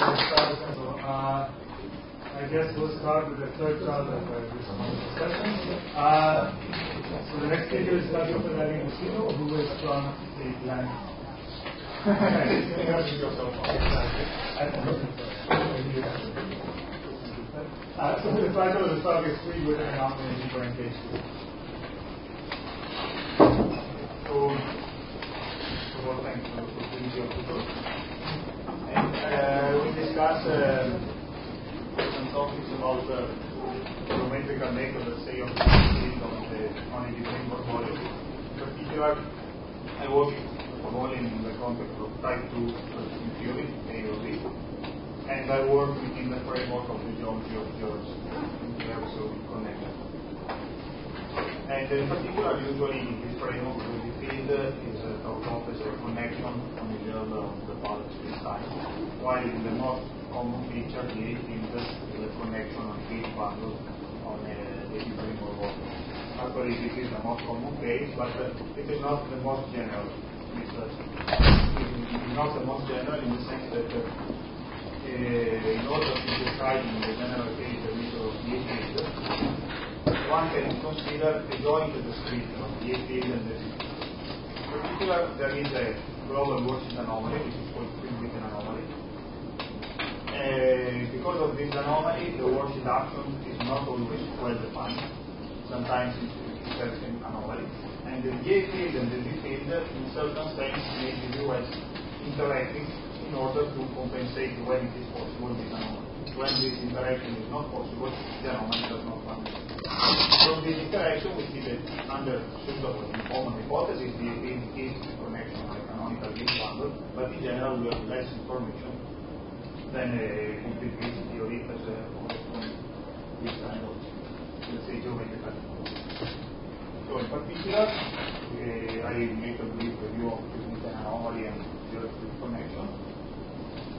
I guess we'll start with the third child of this discussion. So the next speaker is Dr. Federico Musino, who is from the Plan. So the title of the talk is Free with an Anomaly Differentiation. So thanks for the opportunity of the talk. And we discuss some topics about the geometrical method, let's say, of the quantity framework volume. In particular, I work on volume in the context of type 2 theory, A or B, and I work within the framework of the geometry of George in terms of connection. And in particular, usually this framework of the field is thought of as a connection on the level of the part space-time, while in the most common feature, the field is a connection on field bundle on the framework of. Actually, this is the most common case, but it is not the most general. It is not the most general in the sense that in order to describe in the general case the method of the field, one can consider a joint description of the field and the field. In particular, there is a global Washington anomaly, which is called free-Witten anomaly. Because of this anomaly, the Washington action is not always well defined. Sometimes it's an anomaly. And the A field and the B field, in certain sense, may be viewed as interacting in order to compensate when it is possible this anomaly. When this interaction is not possible, the anomaly does not vanish. From this interaction, we see that under suitable common hypothesis, the field is a connection on a canonical field bundle, but in general, we have less information than a complete field theory as a corresponding this kind of, let's say, geometrical. So in particular, I make a brief review of the anomaly and the connection.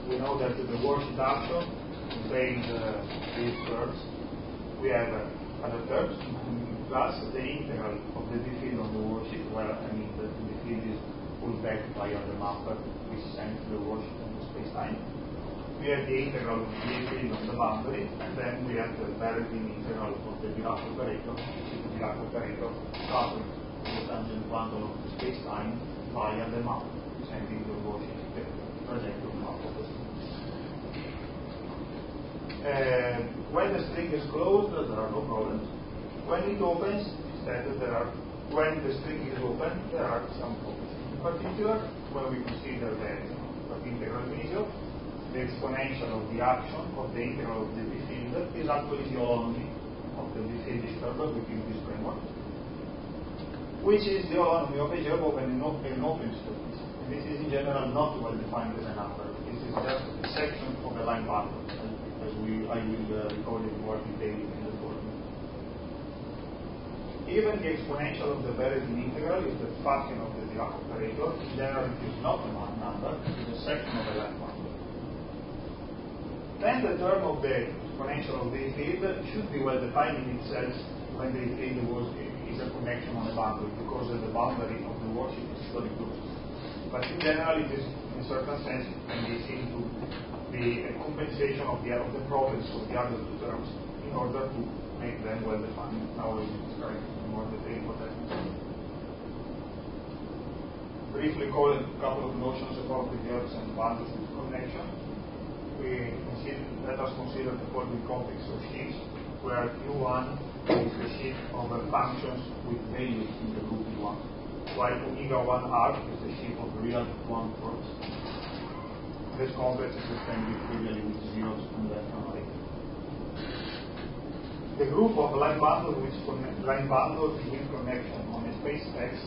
We know that the Washington action contains these terms. We have other terms plus the integral of the B field on the worksheet, where the field is pulled back by the mapper which sends the worksheet on the space-time. We have the integral of the A field on the boundary, and then we have the Berezin integral of the Dirac operator, covering the tangent bundle of the space-time via the map, sending the worksheet the trajectory map of the string. When the string is closed, there are no problems. When it opens, instead when the string is open, there are some problems. In particular, when we consider the integral measure, the exponential of the action of the integral of the B field is actually the holonomy of the B field disturbance within this framework, which is the holonomy of a job of an open space. And this is in general not well defined as a number. This is just a section of a line bundle, as I will recall in more detail in the following. Even the exponential of the Berezin integral is the function of the Dirac operator. In general, it is not a number, it is a section of a line bundle. Then the term of the exponential of the field should be well defined in itself when the field is a connection on a boundary, because the boundary of the worksheet is fully closed. But in general, it is, in a certain sense, can be seen to be a compensation of the problems of the other two terms in order to make them well defined. Now I will describe in more detail what that means. Briefly call a couple of notions about the verbs and bundles with connection. Let us consider the following context of sheaves, where U1 is the sheaf of functions with values in the group U1, while omega1R is the sheaf of real one forms. This complex is extended trivially with zeros on left and right. The group of line bundles with connection on a space X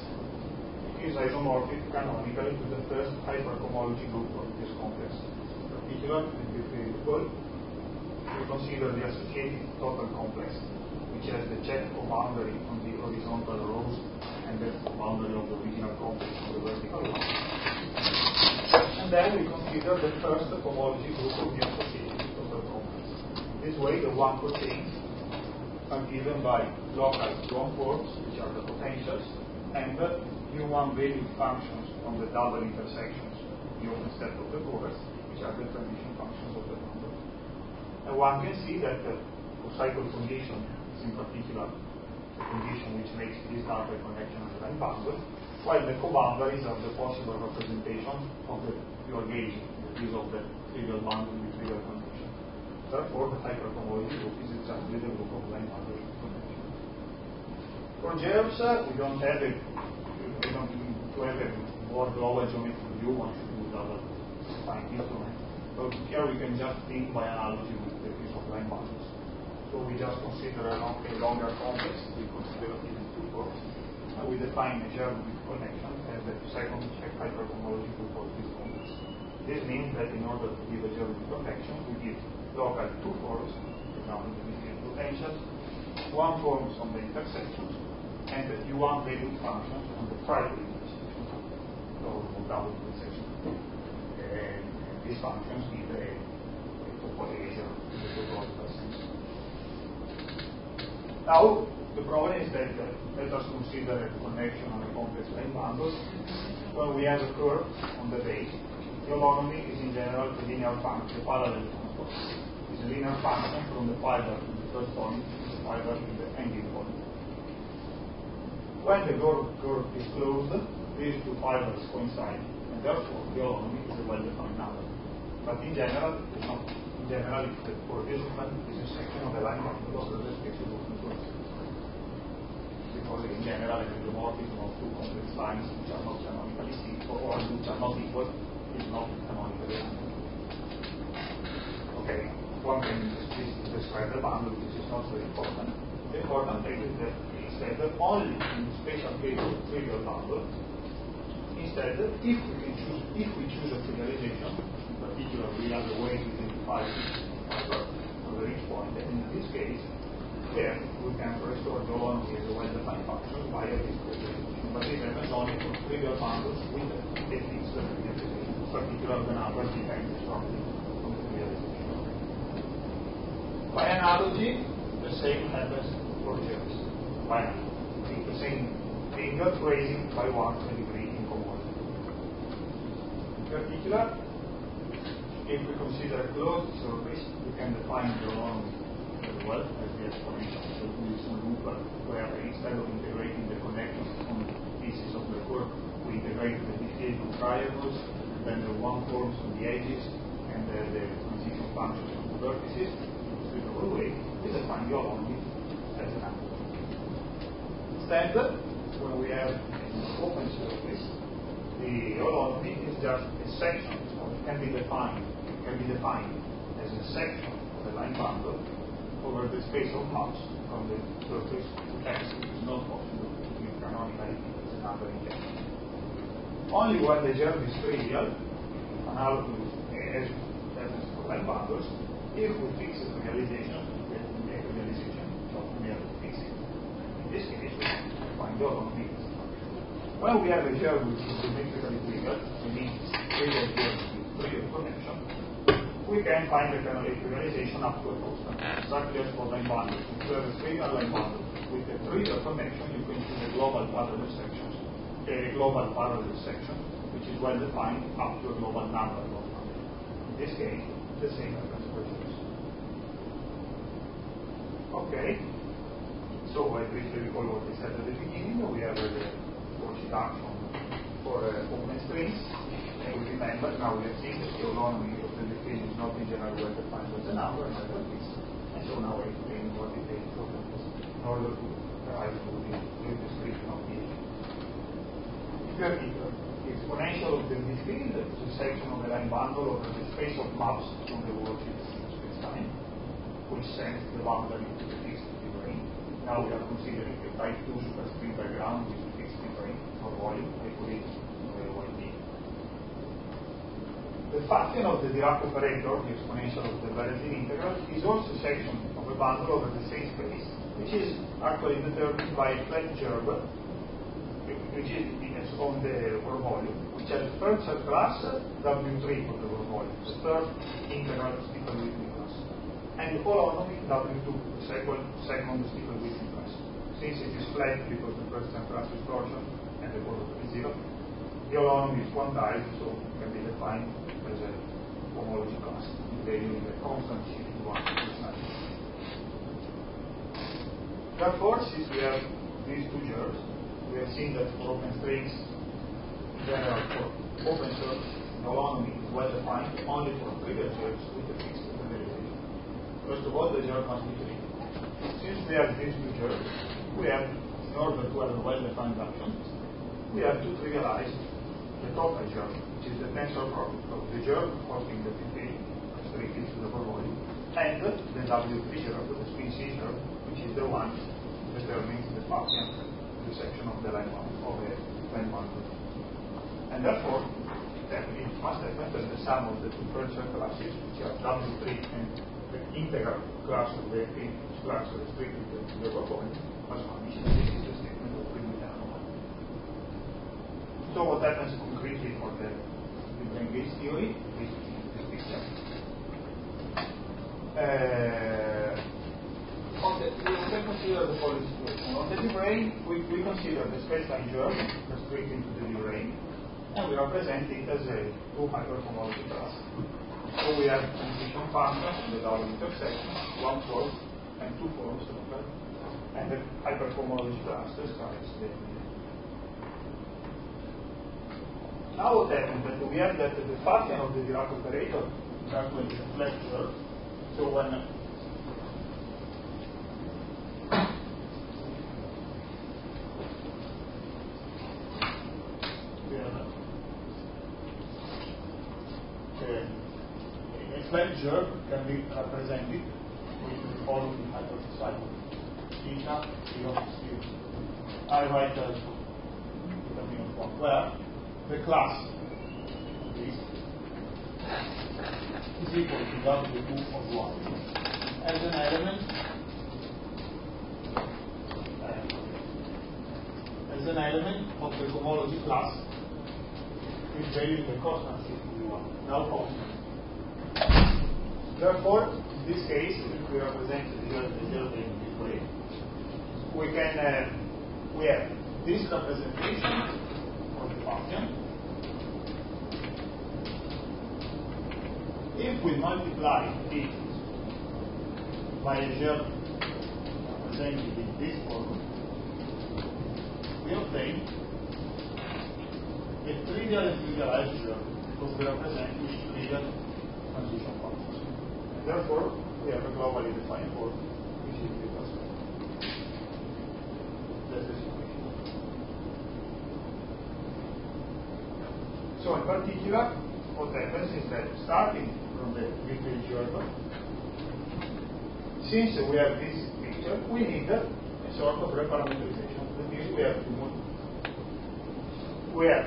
is isomorphic canonically to the first hypercohomology group of this complex. In particular, we consider the associated total complex, which has the check of boundary on the horizontal rows and the boundary of the original complex on the vertical one. And then we consider the first cohomology group of the associated total complex. This way, the one cosines are given by local one forms, which are the potentials, and U1 valued functions on the double intersections, the open set of the covers, which are the transition functions of the one can see that for cycle condition, in particular, the condition which makes this data connection on the line bundle, while the co-boundaries are the possible representation of the pure gauge, that is of the trivial bundle with trivial condition. Therefore, the hypercohomology group is exactly the group of line bundle connection. For GERBs, we don't have a more global geometric view. One should use other fine instrument. But here we can just think by analogy with the case of line bundles. So we just consider a longer complex. We consider it in two forms. And we define a GERB with connection as the second hypercohomology group of this complex. This means that in order to give a GERB with connection, we give local two forms, for example, the Minkowski potentials, one form on the intersections, and the U1 valued functions on the primary intersection, so double intersection. And these functions give a topological in the topological sense. Now, the problem is that let us consider a connection on a complex line bundle. When we have a curve on the base, the holonomy is in general a linear function, parallel transport. It's a linear function from the fiber in the first point to the fiber in the ending point. When the curve is closed, these two fibers coincide, and therefore the holonomy is a well-defined number. But in general, it's not. In general, it's the coordinate is a section of the line bundle of the space of open. Because in general, the isomorphism of two complex lines which are not canonically equal or which are not equal is not canonically equal. Okay, one can describe the bundle, which is not very important. The important thing is that instead only in special case of trivial bundle, instead if we choose a trivialization, in particular we have a way to identify for the reach point, and in this case, then we can restore the holonomy as a well-defined function via this trivialization. But this happens only for trivial bundles with a fixed trivialization, in particular the number depends strongly on the trivialization. By analogy, the same happens for GERBs. By analogy, the same thing raising by 1 degree in cohomology. In particular, if we consider a closed surface, we can define the holonomy as well as the exponential Wilson loop, where instead of integrating the connections on pieces of the curve, we integrate the diffusion triangles, and then the one forms on the edges, and the transition functions on the vertices. In a suitable way, we define the holonomy as an number. Instead, when we have an open surface, the holonomy is just a section, or it can be defined as a section of the line bundle over the space of maps from the surface to X, which is not possible to give canonically as a number in general. Only when the GERB is trivial, analogous as happens for line bundles, if we fix a realization, we make a realization, not merely fix it. In this case, we find the holonomy. When we have a GERB which is symmetrically triggered, we need trivial GERB with trivial connection, we can find the canonical realization up to a constant, exactly as for line bundles. If you have a trivial line bundle with a trivial connection, you can choose a global parallel section, which is well defined up to a global number. In this case, the same happens for GERBs. Okay, so I briefly recall what I said at the beginning. We have the Cauchy action for open strings. And we remember, now we have seen that the holonomy of the diffusion is not in general well defined as a number, and like this. And so now I explain what it is in order to arrive to the description of the issue. In particular, the exponential of the field is a section of the line bundle over the space of maps on the Cauchy space-time, which sends the boundary to the fixed fibrane. Now we are considering a type 2 superstring background with a fixed fibrane for volume. I put it the function of the Dirac operator, the exponential of the Valentin integral, is also a section of a bundle over the same space, which is actually determined by a flat GERB, which is on the Bohr volume, which has the first class W3 for the Bohr volume, the third integral Stiefel-Wilson class, and the holonomy W2, the second Stiefel-Wilson class. Since it is flat because the first class is torsion and the Bohr is 0, the holonomy is quantized, so it can be defined as a homology class, valuing the constant shift 1. Therefore, since we have these two gerbs, we have seen that for open strings, in general, for open source, the holonomy is well defined only for trivial gerbs with a fixed intermediation. First of all, the gerb must be free. Since we have these two gerbs, we have, in order to have a well-defined action, we have to trivialize the total gerb, which is the tensor product of the gerb causing the P3 restricted to the whole volume, and the W3 gerb, the spin C gerb, which is the one determining the Spartian section of the line of a line boundary. And therefore, it must happen that the sum of the two furniture classes, which are W3 and the integral class of the P class restricted to the whole volume, must vanish. This is the statement of primitive anomaly. So what happens concretely for the Lagrange theory is this picture. We can consider the following situation. On the Lagrange, we consider the space-time germ restricted to the Lagrange, and we represent it as a two hyperhomology class. So we have transition functions in the double intersection, one form and two forms, and the hyperhomology class describes the. Now what happens that we have that the function of the Dirac operator is actually a flat germ. So when a flat germ can be represented with the following hypercycle. Theta, I write as determinant one, where the class is equal to W2 of 1 as an element of the homology class with value in the constancy V1, now constant. Therefore, in this case, if we represent the germ in this way, we have this representation of the function. If we multiply it by a germ represented in this form, we obtain a trivial and trivialized germ because we represent each trivial transition functions. And therefore, we have a globally defined form which is the plus. That's the situation. So in particular, what happens is that starting from the little germ, since we have this picture, we need a sort of reparameterization. That means we have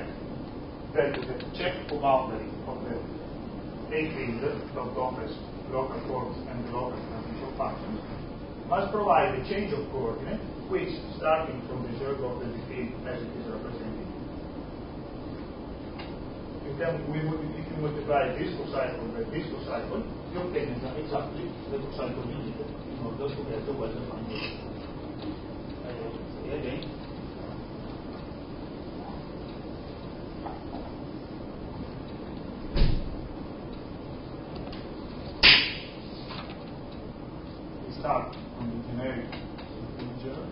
that the check boundary of the A field of Doppler's local forms and the local transition functions must provide a change of coordinate which, starting from the germ of the field as it is represented, if you multiply this cocycle by this cocycle, you obtain exactly the cocycle needed in order to get the well-defined relation. I will say again. We start from the generic integer.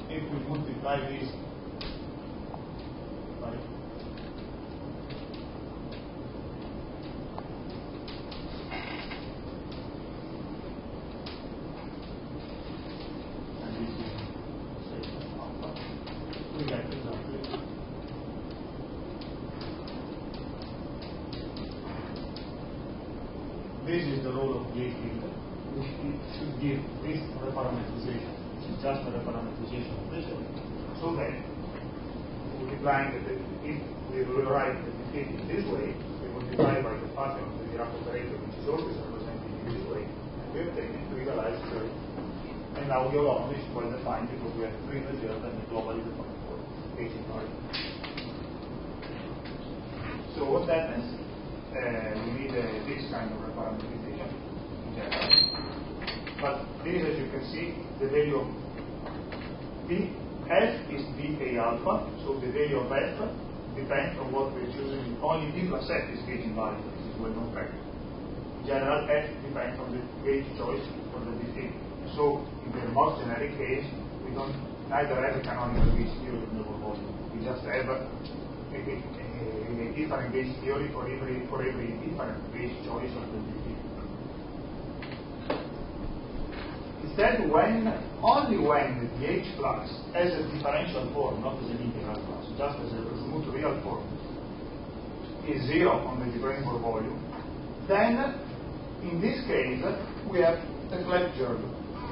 If we multiply this by and this is section alpha, we get exactly this is the role of the A field, which should give this reparameterization. Just the reparameterization of the germ, so that multiplying if we rewrite the field in this way, we multiply by the function of the Dirac operator, which is always represented in this way, and we obtain a trivialized germ. And now the holonomy is well defined because we have three in the germ and the globally defined for H in R. So what happens? We need this kind of reparameterization in general. But this, as you can see, the value of P, F is dA alpha, so the value of F depends on what we're choosing. Only P plus F is gauging value, this is well known fact. general, F depends on the gauge choice for the disease. So in the most generic case, we don't neither have a canonical gauge theory in the volume. We just have a different gauge theory for every different gauge choice of the disease. Instead, only when the H flux has a differential form, not as an integral flux, just as a smooth real form, is zero on the differential volume, then in this case we have a flat germ.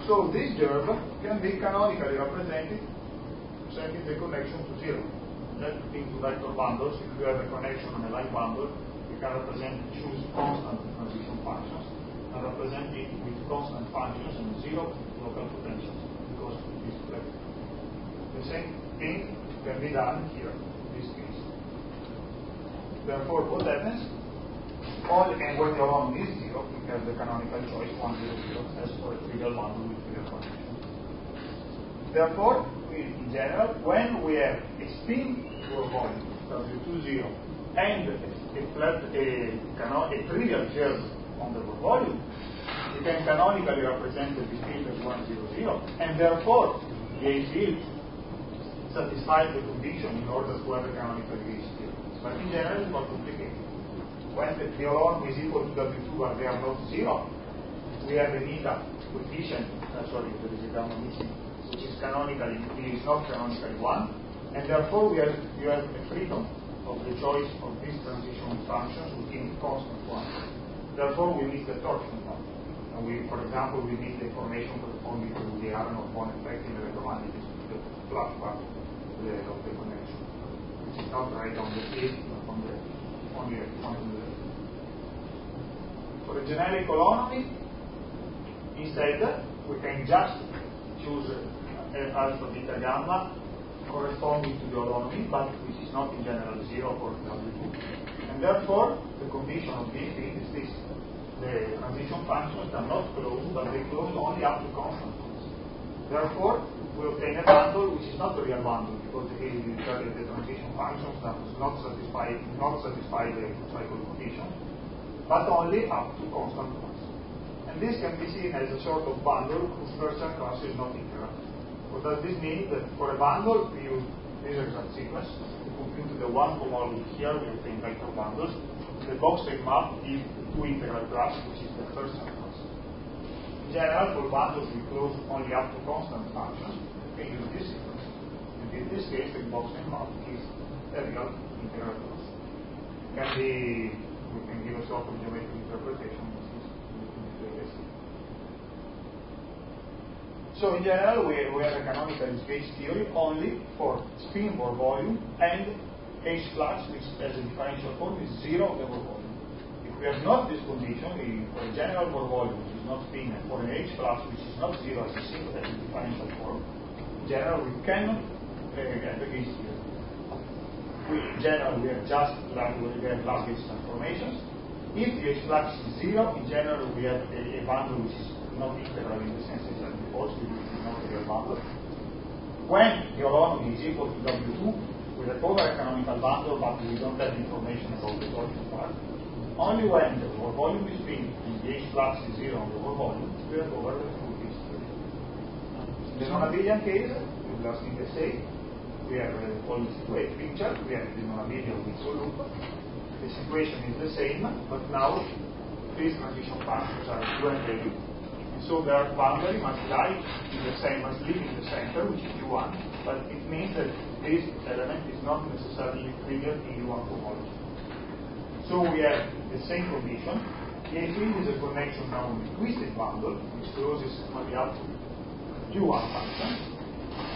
So this germ can be canonically represented sending the connection to zero. That into vector bundles, if you have a connection on a line bundle, you can choose constant transition functions and represent it with constant functions and zero local potentials because it is flat. The same thing can be done here in this case. Therefore, what happens? And when the alone is zero, we have the canonical choice 1, 0, 0 as for a trivial bundle with trivial connection. Therefore, in general, when we have a spin volume W20 and a trivial germ on the volume, we can canonically represent the field as 1, 0, 0, and therefore the H field satisfies the condition in order to have a canonical gauge field. But in general, it's more complicated. When the alone is equal to W2 but they are not zero, we have an eta coefficient, sorry, there is a gamma missing, which is canonically, it is not canonically 1, and therefore you have a freedom of the choice of these transition functions within constant 1. Therefore, we miss the torsion part. And for example, we miss the information corresponding to the Aharonov-Bohm effect in electromagnetism, the flat part of the connection, which is not right on the field, but on the only at point on the left. For a generic holonomy, instead, we can just choose alpha, beta, gamma corresponding to the holonomy, but which is not in general zero for W2. And therefore, the condition of this field is this. The transition functions are not closed, but they close only up to constant ones. Therefore, we obtain a bundle which is not a real bundle, because the transition functions does not satisfy the cycle condition, but only up to constant ones. And this can be seen as a sort of bundle whose Pearson class is not integral. What does this mean? That for a bundle, we use this exact sequence. To compute the one homology here, we obtain vector bundles. The Box-Egg map gives the two integral class, which is the first class. In general, for bundles, we close only up to constant functions. We can use this sequence. And in this case, the Box-Egg map is a real integral class. We can give a sort of geometric interpretation. So in general, we have a canonical gauge theory only for spin Bohr volume and H flux, which as a differential form is zero of the Bohr volume. If we have not this condition, for a general Bohr volume which is not spin, and for an H flux which is not zero as a single differential form, in general we cannot get the gauge theory. In general, we have just lab gauge transformations. If the H flux is zero, in general we have a bundle which is not integral in the sense that before, so it is not a real bundle. When the holonomy is equal to W2, we recover a canonical bundle, but we don't have information about the torsion part. Only when the Bohr volume is spin and the H flux is zero on the Bohr volume, we recover the full gauge theory. In the non-abelian case, with last thing I say, we have a following picture. We have the non-abelian Wilson loop. The situation is the same, but now these transition functions are 2 and 3. So their boundary must lie must live in the center, which is U1, but it means that this element is not necessarily trivial in U1 homology. So we have the same condition. The A field is a connection now in the twisted bundle, which closes only up to U1 function,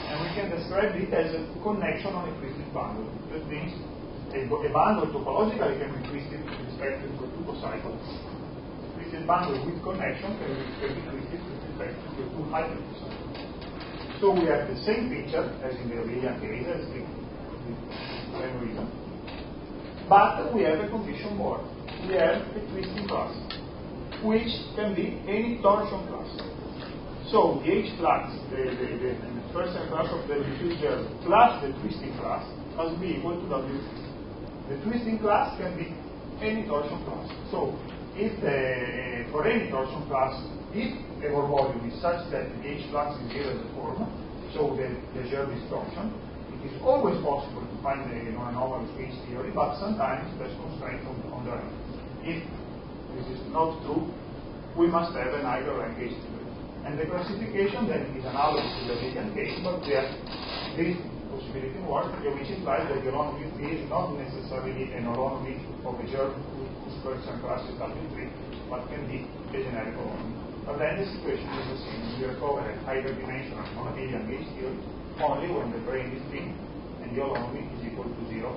and we can describe it as a connection on a twisted bundle. That means a bundle topologically can be twisted with respect to a tuple cycle. Twisted bundle with connection can be twisted with respect to two hybrids. So we have the same picture as in the abelian case, as the same reason. But we have a condition more. We have a twisting class, which can be any torsion class. So the H flux, the first class of the diffuser plus the twisting class must be equal to W. The twisting class can be any torsion class. So if for any torsion class, if a Bohr volume is such that the H flux is given the form, so the Ger distortion, it is always possible to find the anomalous H theory, but sometimes there's constraint on the rank. If this is not true, we must have an higher rank H theory. And the classification then is analogous to the Median case, but we have this possibility work, which implies that the holonomy is not necessarily an holonomy of a Ger whose Bergson class is W3, but can be a generic holonomy. But then the situation is the same. We recover a higher dimension on a Median H theory only when the brane is thin and the holonomy is equal to 0.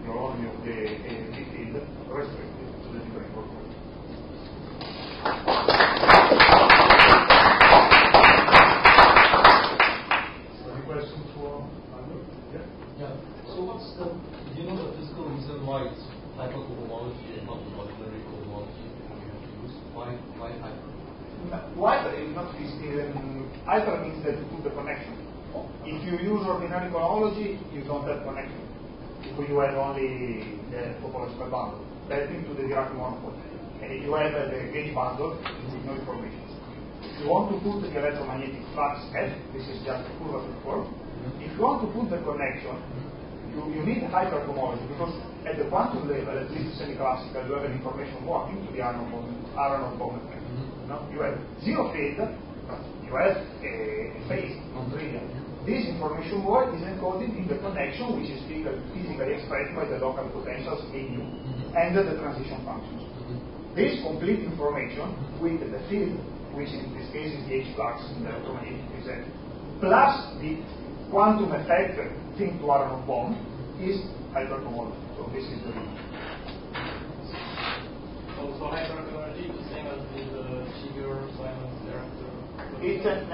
The holonomy of the AFD field restricted to the different Bohr volume. Any questions for Andrew? Yeah. So what's the, do you know the physical reason why it's hypercohomology and not ordinary cohomology we have to use? Why hyper? Hyper is not hyper means that you put the connection. If you use ordinary cohomology, you don't have connection. If you have only the topological bundle, that's into the Dirac monopole. And if you have the gauge bundle, you need no information. If you want to put the electromagnetic flux F, this is just a curvature form. If you want to put the connection, you need hypercohomology because at the quantum level, at least semi-classical, you have an information walking to the Aharonov Bohm effect. You have zero field, but you have a phase, non-trivial. This information void is encoded in the connection, which is physically expressed by the local potentials A nu and the transition functions. This complete information with the field, which in this case is the H flux in the electromagnetic present, plus the quantum effect thing to Aharonov Bohm is hypercohomology. So this is the reason. So hypercohomology is the same as the Shiger Simons thereafter. It's a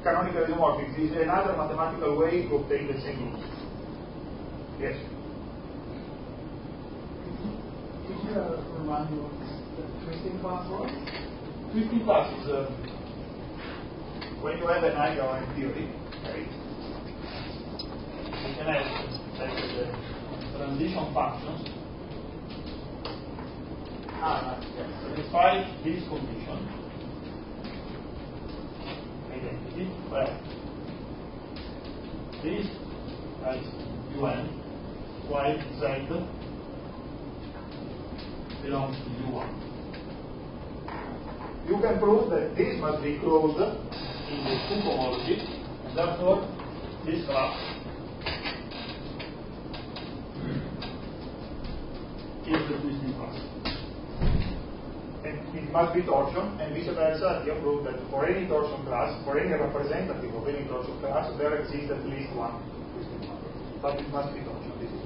canonical isomorphic. This is another mathematical way to obtain the same rules. Yes? Could you remind me what the twisting class was? Twisting class is when you have an hydrogen theory, right? You can have the transition functions satisfy this condition. Identity where this as un while z belongs to u1. You can prove that this must be closed in the two homology, and therefore this class is the twisting class. And it must be torsion, and vice versa. You prove that for any torsion class, for any representative of any torsion class, there exists at least one twisting class. But it must be torsion. This is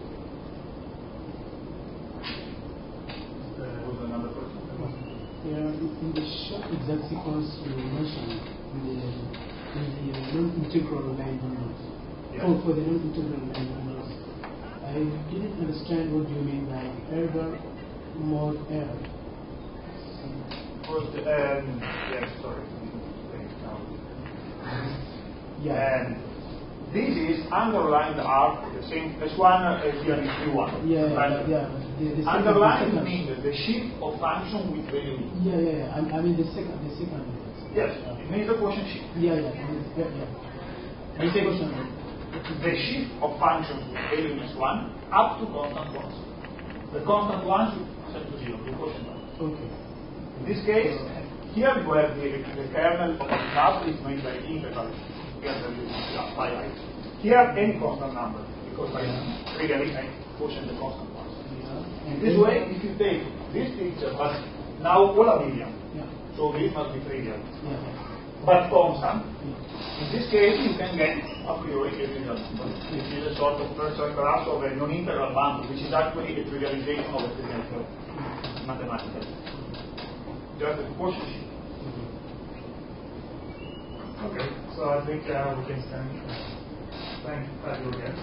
was another question. In the short exact sequence you mentioned, in the non-integral line bundles, for the non-integral line bundles, I didn't understand what you mean by error mode error. First, yes, sorry. Yeah. And this is underlined R, the same S1 here is Q1. Yeah, right? yeah. The Underlined means the shift of function with value. Yeah. I mean the second. Yes, it means the quotient shift. Yeah. The second. The shift of functions with value S1 up to constant ones. The constant ones set to 0, the quotient one. Okay. In this case, here you have the kernel of the class is made by integral. Here there is finite. Here any constant number, because by trivially I quotient the constant ones. In this way, if you take this picture, but now all abelian, so this must be trivial, but constant. In this case, you can get a priori a trivial number, which is a sort of first class of a non-integral bundle, which is actually a trivialization of a trivial mathematical. Just a quotient sheet. Okay, so I think we can stand. Thank you again.